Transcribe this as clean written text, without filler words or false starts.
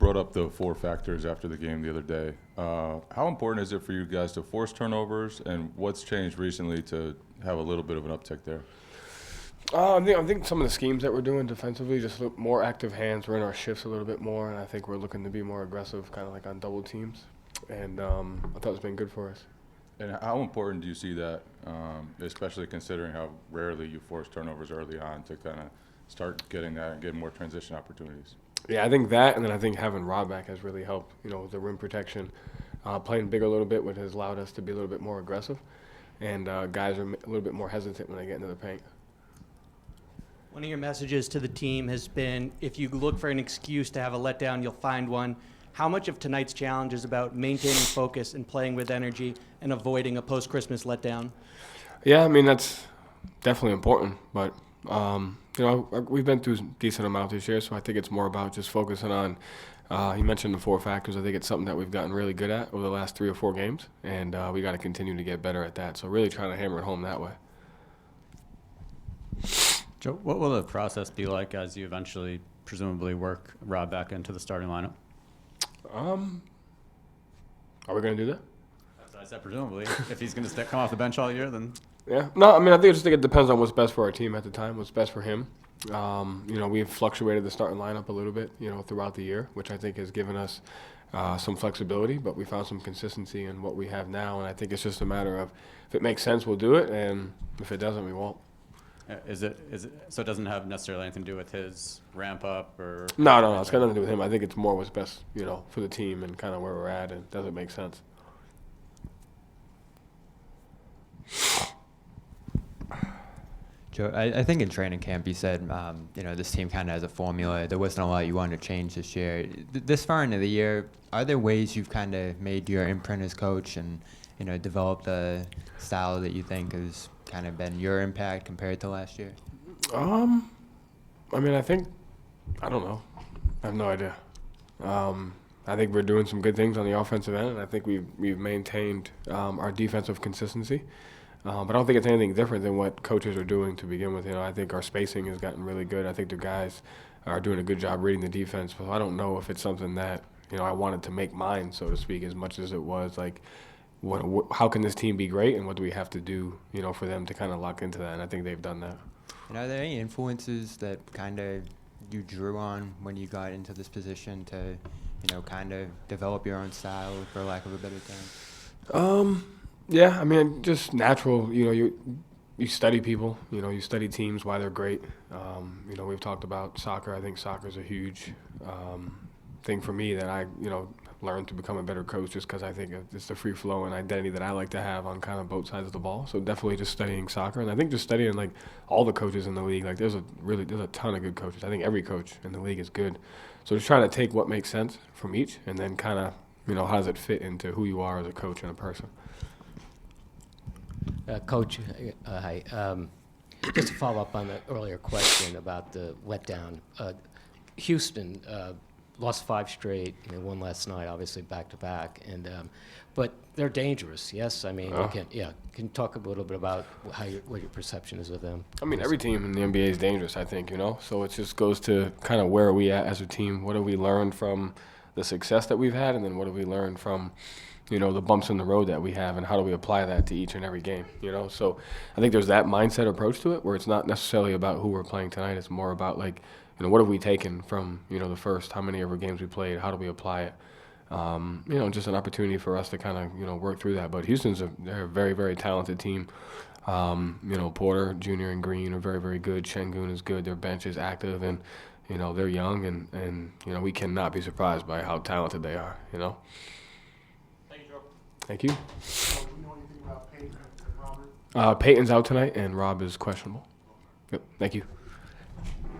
brought up the four factors after the game the other day. How important is it for you guys to force turnovers, and what's changed recently to have a little bit of an uptick there? I think some of the schemes that we're doing defensively, just look more active hands. We're in our shifts a little bit more, and I think we're looking to be more aggressive, kind of like on double teams. And I thought it's been good for us. And how important do you see that, especially considering how rarely you force turnovers early on to kind of start getting that and getting more transition opportunities? Yeah, I think that, and then I think having Rob back has really helped, with the rim protection. Playing big a little bit, which has allowed us to be a little bit more aggressive. And guys are a little bit more hesitant when they get into the paint. One of your messages to the team has been, if you look for an excuse to have a letdown, you'll find one. How much of tonight's challenge is about maintaining focus and playing with energy and avoiding a post-Christmas letdown? Yeah, I mean, that's definitely important. But, we've been through a decent amount this year, so I think it's more about just focusing on, you mentioned the four factors. I think it's something that we've gotten really good at over the last 3 or 4 games, and we got to continue to get better at that. So really trying to hammer it home that way. Joe, what will the process be like as you eventually presumably work Rob back into the starting lineup? Are we going to do that? As I said, presumably. If he's going to come off the bench all year, then... Yeah. No, I mean, I think it depends on what's best for our team at the time, what's best for him. We've fluctuated the starting lineup a little bit, throughout the year, which I think has given us some flexibility, but we found some consistency in what we have now, and I think it's just a matter of if it makes sense, we'll do it, and if it doesn't, we won't. Is it so it doesn't have necessarily anything to do with his ramp up or? No, it's got nothing to do with him. I think it's more what's best, for the team and kind of where we're at, and does it make sense? Joe, I think in training camp you said, this team kind of has a formula. There wasn't a lot you wanted to change this year. This far into the year, are there ways you've kind of made your imprint as coach and, developed a style that you think has kind of been your impact compared to last year? I don't know. I have no idea. I think we're doing some good things on the offensive end, and I think we've maintained our defensive consistency. But I don't think it's anything different than what coaches are doing to begin with. I think our spacing has gotten really good. I think the guys are doing a good job reading the defense. But I don't know if it's something that, I wanted to make mine, so to speak, as much as it was like, how can this team be great, and what do we have to do, for them to kind of lock into that? And I think they've done that. And are there any influences that kind of you drew on when you got into this position to, kind of develop your own style, for lack of a better term? Yeah, I mean, just natural. You study people. You study teams, why they're great. We've talked about soccer. I think soccer is a huge thing for me that I, learned to become a better coach, just because I think it's the free flow and identity that I like to have on kind of both sides of the ball. So definitely just studying soccer, and I think just studying like all the coaches in the league. Like there's a ton of good coaches. I think every coach in the league is good. So just trying to take what makes sense from each, and then kind of how does it fit into who you are as a coach and a person. Coach, hi. Just to follow up on the earlier question about the letdown. Houston lost 5 straight. They won last night, obviously back-to-back. But they're dangerous, yes? I mean, can you talk a little bit about what your perception is of them? I mean, every team in the NBA is dangerous, I think, So it just goes to kind of where are we at as a team? What have we learned from the success that we've had? And then what have we learned from the bumps in the road that we have, and how do we apply that to each and every game, So I think there's that mindset approach to it where it's not necessarily about who we're playing tonight. It's more about, like, what have we taken from, the first, how many ever games we played, how do we apply it? Just an opportunity for us to kind of, work through that. But they're a very, very talented team. Porter, Junior, and Green are very, very good. Şengün is good. Their bench is active, and, they're young, and we cannot be surprised by how talented they are, Thank you. Do you know anything about Payton and Robert? Payton's out tonight, and Rob is questionable. Yep. Thank you.